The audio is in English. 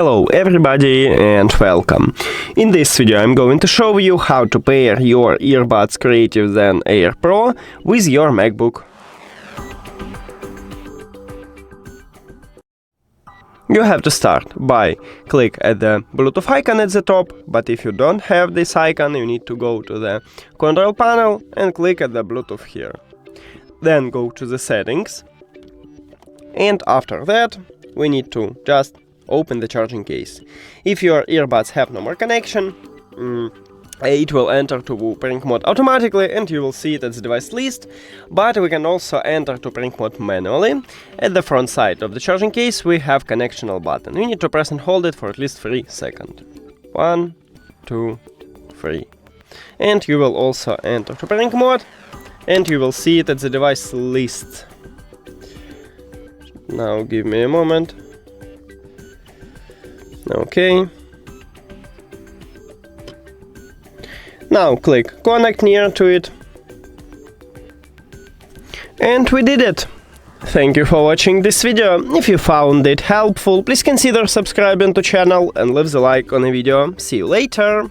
Hello everybody and welcome. In this video I'm going to show you how to pair your Earbuds CREATIVE Zen Air Pro with your MacBook. You have to start by click at the Bluetooth icon at the top, but if you don't have this icon you need to go to the control panel and click at the Bluetooth here. Then go to the settings, and after that we need to just open the charging case. If your earbuds have no more connection, it will enter to pairing mode automatically and you will see it at the device list, but we can also enter to pairing mode manually. At the front side of the charging case we have connectional button. You need to press and hold it for at least 3 seconds. 1, 2, 3. And you will also enter to pairing mode and you will see it at the device list. Now give me a moment. Okay. Now click connect near to it. And we did it! Thank you for watching this video. If you found it helpful, please consider subscribing to channel and leave the like on the video. See you later!